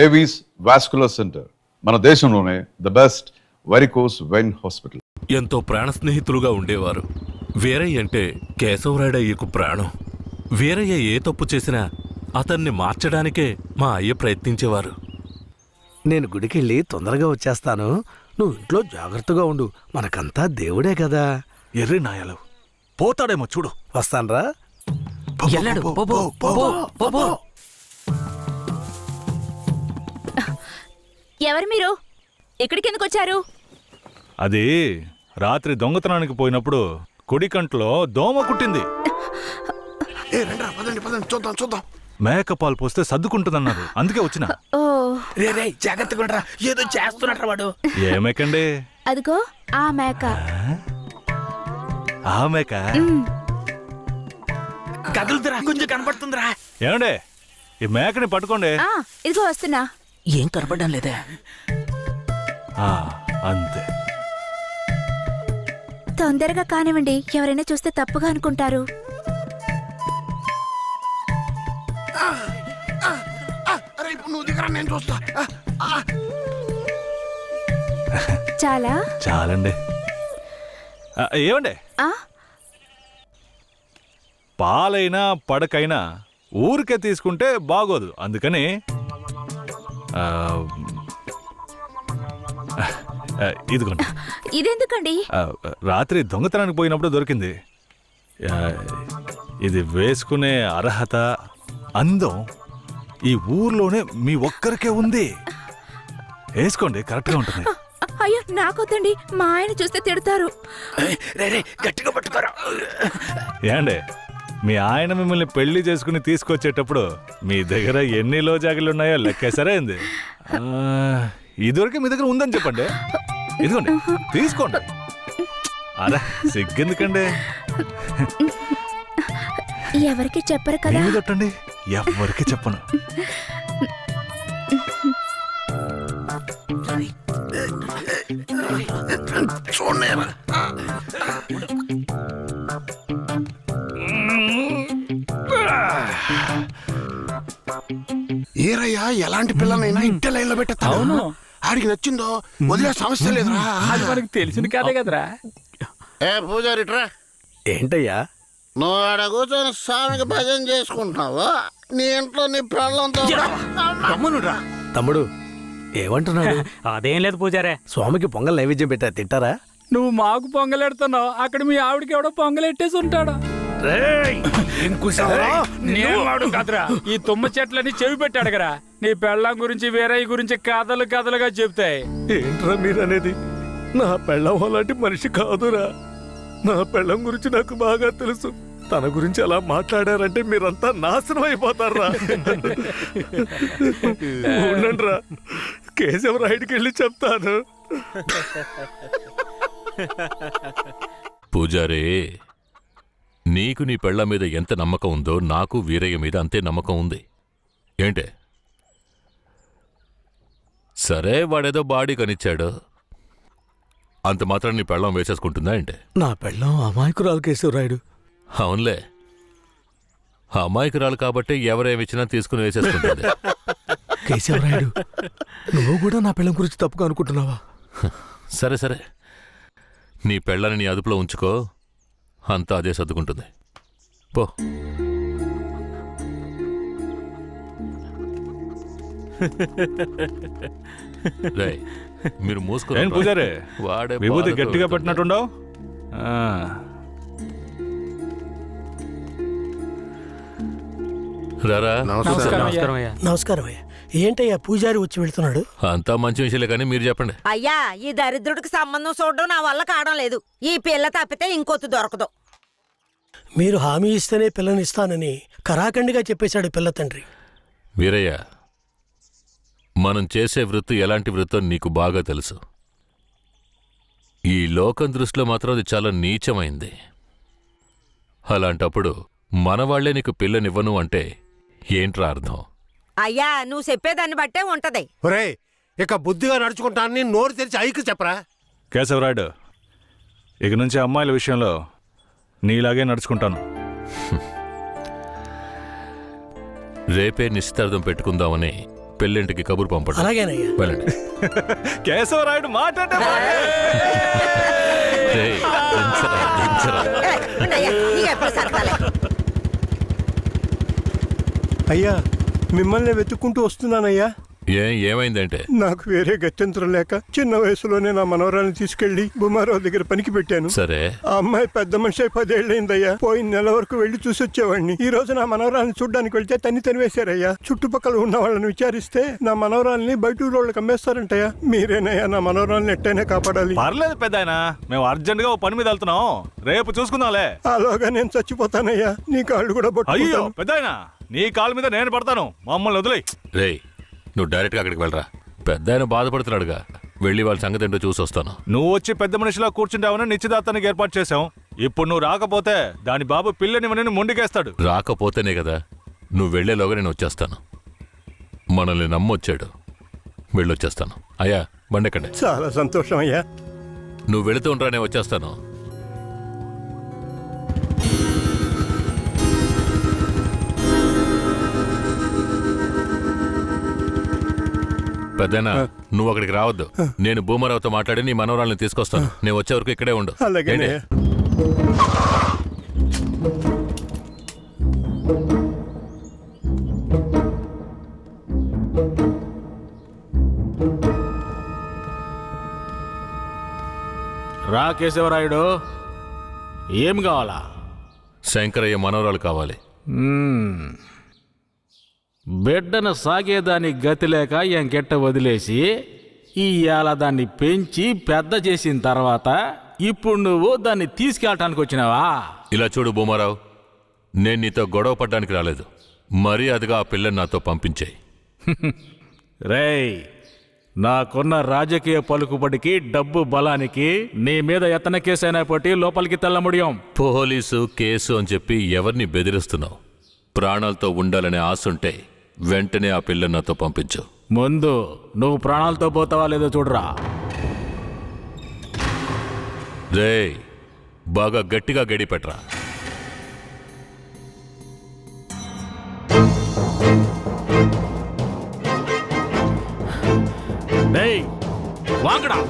Avis vascular center, మన దేశంలోనే the best varicose vein hospital. ఎంతో ప్రాణ స్నేహితులుగా ఉండేవారు. వీరయ్య అంటే కేశవరాయుడయ్యకు ప్రాణం. వీరయ్య ఏ తప్పు చేసినా అతన్ని మార్చడానికే మా అయ్య ప్రయత్నించేవారు. నేను గుడికెళ్ళి తొందరగా వచ్చేస్తాను, నువ్వు ఇంట్లో జాగ్రత్తగా ఉండు, మనకంతా దేవుడే కదా. ఎర్రి నాయాలు పోతాడేమో చూడు. వస్తాన్రా. ఎవరు మీరు? ఇక్కడికి ఎందుకు వచ్చారు? అది రాత్రి దొంగతనానికి పోయినప్పుడు కుడి కంట్లో దోమ కుట్టింది. చూద్దాం. మేకపాలు పోస్తే సర్దుకుంటుందన్నారు, అందుకే వచ్చిన. జాగ్రత్తగా ఏదో చేస్తున్నట్రా వాడు. ఏ మేకండి? అదిగో ఆ మేక. ఆ మేక కదులుతురా, కొంచెం కనపడుతుందిరా. ఏమండే, ఈ మేకని పట్టుకోండి. ఇదిగో వస్తున్నా. ఏం కనపడడం లేదే. అంతే. తొందరగా కానివ్వండి, ఎవరైనా చూస్తే తప్పుగా అనుకుంటారు. చాలా చాలండి. ఏమండే, పాలైనా పడకైనా ఊరికే తీసుకుంటే బాగోదు, అందుకని ఇదిగోండి. ఇదెందుకండి? రాత్రి దొంగతనానికి పోయినప్పుడు దొరికింది. ఇది వేసుకునే అర్హత, అందం ఈ ఊర్లోనే మీ ఒక్కరికే ఉంది. వేసుకోండి, కరెక్ట్గా ఉంటుంది. అయ్యో నాకొద్దండి, మా ఆయన చూస్తే తిడతారు. గట్టిగా పట్టుకోరా. ఏండే, మీ ఆయన మిమ్మల్ని పెళ్లి చేసుకుని తీసుకొచ్చేటప్పుడు మీ దగ్గర ఎన్ని లోజాగిలు ఉన్నాయో లెక్కేసరే ఏంది? ఇదివరకే మీ దగ్గర ఉందని చెప్పండి. ఇదిగోండి, తీసుకోండి. అరే సిగ్గెందుకండి? ఎవరికి చెప్పరు కదా. కొట్టండి, ఎవరికి చెప్పను. ఏరయ్యా, ఎలాంటి పిల్లనైనా ఇంటి లైన్ లో పెట్టేస్తాను. ఆడికి నచ్చిందో వదిలే సమస్య లేదురా. అది మనకు తెలిసిన కదే కదరా. ఏ పూజారిట్రా. ఏంటయ్యా? నువ్వు ఆడ కూర్చొని స్వామికి భజన చేసుకుంటున్నావు, నీ ఇంట్లో నీ పిల్లలతో. తమ్ముడు ఏమంటున్నాడు? అదేం లేదు పూజారే. స్వామికి పొంగల్ నైవేద్యం పెట్టా, తింటారా? నువ్వు మాకు పొంగలెడుతున్నావు, అక్కడ మీ ఆవిడకి ఎవడో పొంగలెట్టేసి ఉంటాడా? నేవాడు కదరా, ఈ తుమ్మ చెట్లని చెవి పెట్టాడు కదా. నీ పెళ్ళం గురించి వీరయ్య గురించి కథలు కథలుగా చెప్తాయి. ఏంట్రా మీరనేది? నా పెళ్ళం అలాంటి మనిషి కాదురా. నా పెళ్ళం గురించి నాకు బాగా తెలుసు. తన గురించి అలా మాట్లాడారంటే మీరంతా నాశనం అయిపోతారా. ఉండండిరా, కేశవరాయుడికి వెళ్ళి చెప్తాను. పూజారే, నీకు నీ పెళ్ళ మీద ఎంత నమ్మకం ఉందో నాకు వీరయ్య మీద అంతే నమ్మకం ఉంది. ఏంటే? సరే, వాడేదో బాడీ కనిచ్చాడు, అంత మాత్రం నీ పెళ్ళం వేసేసుకుంటుందా ఏంటే? నా పెళ్ళం అమాయకురాలు కేశవరాయుడు. అవునులే, అమాయకురాలు కాబట్టి ఎవరేమిచ్చినా తీసుకుని వేసేసుకుంటుంది. కేశవరాయుడు, నువ్వు కూడా నా పెళ్ళం గురించి తప్పుగా అనుకుంటున్నావా? సరే సరే, నీ పెళ్ళని నీ అదుపులో ఉంచుకో, అంతా అదే సర్దుకుంటుంది. పో. రేయ్, మీరు మూసుకోండి. పూజారే, వాడే విభూతి గట్టిగా పెట్టినట్టుండవు. రారా. నమస్కారం అయ్యా. ఏంటయ్యా పూజారి వచ్చి వెళ్తున్నాడు? అంతా మంచి విషయాలే, కానీ మీరు చెప్పండి. అయ్యా, ఈ దరిద్రుడికి సంబంధం చూడడం నా వల్ల కావడం లేదు. ఈ పిల్ల తప్పితే ఇంకొత్తు దొరకదు. మీరు హామీ ఇస్తేనే పిల్లనిస్తానని కరాఖండిగా చెప్పేశాడు పిల్ల తండ్రి. వీరయ్య, మనం చేసే వృత్తి ఎలాంటి వృత్తో నీకు బాగా తెలుసు. ఈ లోకం దృష్టిలో మాత్రం అది చాలా నీచమైంది. అలాంటప్పుడు మనవాళ్లే నీకు పిల్లనివ్వను అంటే ఏంట్రా అర్థం? అయ్యా, నువ్వు చెప్పేదాన్ని బట్టే ఉంటది. ఒరేయ్, ఇక బుద్ధిగా నడుచుకుంటానని నోరు తెరిచి ఐకి చెప్పరా. కేశవరాయుడు, ఇక నుంచి అమ్మాయిల విషయంలో నీలాగే నడుచుకుంటాను. రేపే నిశ్చితార్థం పెట్టుకుందామని పెళ్ళింటికి కబురు పంపండి. అలాగేనయ్యా. వెళ్ళండి. కేశవరాయుడు మాట్లాడే రేయ్, దించరా, దించరా. ఉండయ్యా, నీకెప్పుడు సరదాలే. అయ్యా మిమ్మల్ని వెతుక్కుంటూ వస్తున్నానయ్యా. ఏమైందంటే? నాకు వేరే గత్యంతరం లేక చిన్న వయసులోనే నా మనవరాలను తీసుకెళ్లి బుమారావు దగ్గర పనికి పెట్టాను. సరే, ఆ అమ్మాయి పెద్ద మనిషి 10 ఏళ్ళైందయ్యా. పోయిన నెల వరకు వెళ్లి చూసి వచ్చేవాడిని. ఈ రోజు నా మనవరాలను చూడ్డానికి వెళ్తే తనివేశారయ్యా. చుట్టుపక్కల ఉన్న వాళ్ళని విచారిస్తే నా మనవరాల్ని బయట ఊరోళ్ళకి అమ్మేస్తారంటయ్యా. మీరేనయ్యా నా మనవరాలను ఎట్టయినా కాపాడాలి. పర్లేదు పెద్దాయన, మేము అర్జెంట్ గా ఓ పని మీద వెళ్తున్నాం, రేపు చూసుకుందాంలే. అలాగా నేను చచ్చిపోతానయ్యా. నీ కాళ్ళు కూడా అయ్యో పట్టుకుంటాను. పెద్దాయన, నీ కాళ్ళ మీద నేను పడతాను, మమ్మల్ని వదిలేయ్. రేయ్, నువ్వు డైరెక్ట్గా అక్కడికి వెళ్ళరా. పెద్ద ఆయన బాధపడుతున్నాడుగా, వెళ్ళి వాళ్ళ సంగతి ఏంటో చూసి వస్తాను. నువ్వు వచ్చి పెద్ద మనిషిలా కూర్చుంటావని నిశ్చితార్థానికి ఏర్పాటు చేశాం. ఇప్పుడు నువ్వు రాకపోతే దాని బాబు పిల్లని మొండికేస్తాడు. రాకపోతేనే కదా, నువ్వు వెళ్లేలోగా నేను వచ్చేస్తాను. మనల్ని నమ్మొచ్చాడు, వెళ్ళొచ్చేస్తాను. అయ్యా, బండెక్కండి. చాలా సంతోషం అయ్యా. నువ్వు వెళుతూ ఉండరా, నేను వచ్చేస్తాను. పెద్దనా, నువ్వు అక్కడికి రావద్దు. నేను భూమారావుతో మాట్లాడి నీ మనవరాలను తీసుకొస్తాను. నేను వచ్చే వరకు ఇక్కడే ఉండు. అలాగే. రా కేశవరాయుడు, ఏం కావాలా? శంకరయ్య మనవరాలు కావాలి. బిడ్డను సాగేదాని గతి లేక ఎంకెట్ట వదిలేసి ఇవాళ దాన్ని పెంచి పెద్ద చేసిన తర్వాత ఇప్పుడు నువ్వు దాన్ని తీసుకెళ్ళటానికి వచ్చినావా? ఇలా చూడు భూమారావు, నేను నీతో గొడవ పడ్డానికి రాలేదు. మర్యాదగా ఆ పిల్లని నాతో పంపించేయి. రేయ్, నాకున్న రాజకీయ పలుకుబడికి డబ్బు బలానికి నీ మీద ఎత్తన కేసైనా పట్టి లోపలికి తెల్ల ముడియం. పోలీసు కేసు అని చెప్పి ఎవరిని బెదిరిస్తున్నావు? ప్రాణాలతో ఉండాలనే ఆశుంటే వెంటనే ఆ పిల్లని నాతో పంపించు. ముందు నువ్వు ప్రాణాలతో పోతావా లేదో చూడరా. రేయ్, బాగా గట్టిగా గడి పెట్టరా. డేయ్, వాంగడా.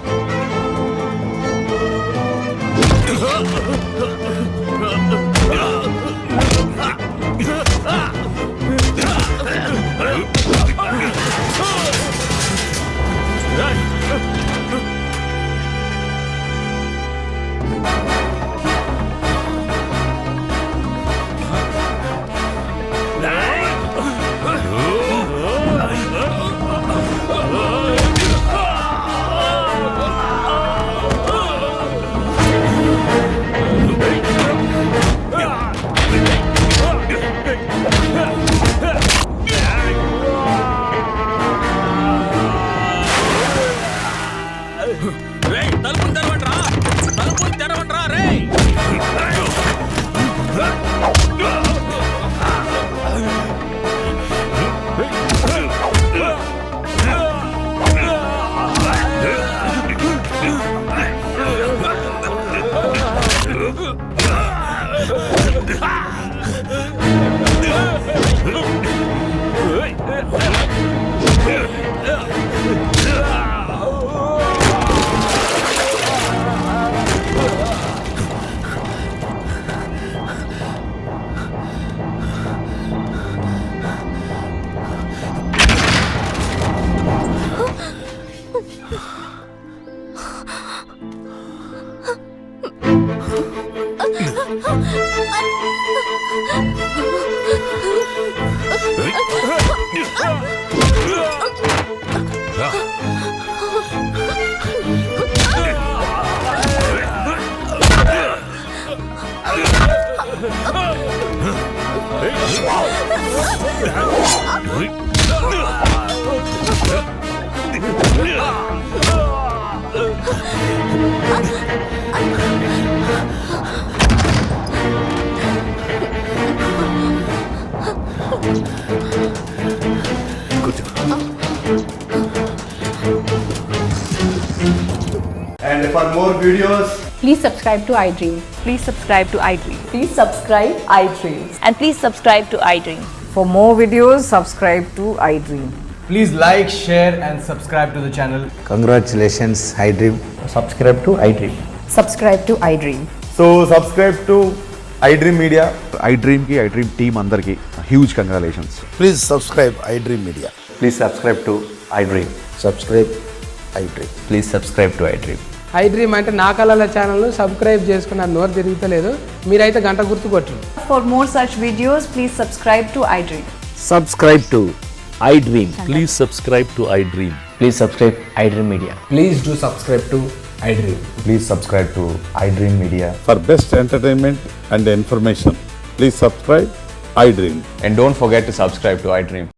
And for more videos, please subscribe to iDream. Please subscribe to iDream. Please subscribe iDream. And please subscribe to iDream. For more videos, subscribe to iDream. Please like, share and subscribe to the channel. Congratulations, iDream. Subscribe to iDream. Subscribe to iDream. So subscribe to iDream Media. iDream ki iDream team అందరికి huge congratulations. Please subscribe iDream media. Please subscribe to iDream. Subscribe iDream. Please subscribe to iDream. iDream అంటే నా కళల channel subscribe చేసుకున్న నోరు తిరుగుతలేదు. మీరైతే గంట గుర్తు కొట్టండి. For more such videos, please subscribe to iDream. Subscribe to iDream. Please subscribe to I dream. Please subscribe iDream Media. Please do subscribe to iDream. Please subscribe to iDream Media. For best entertainment and information, please subscribe iDream. And don't forget to subscribe to iDream.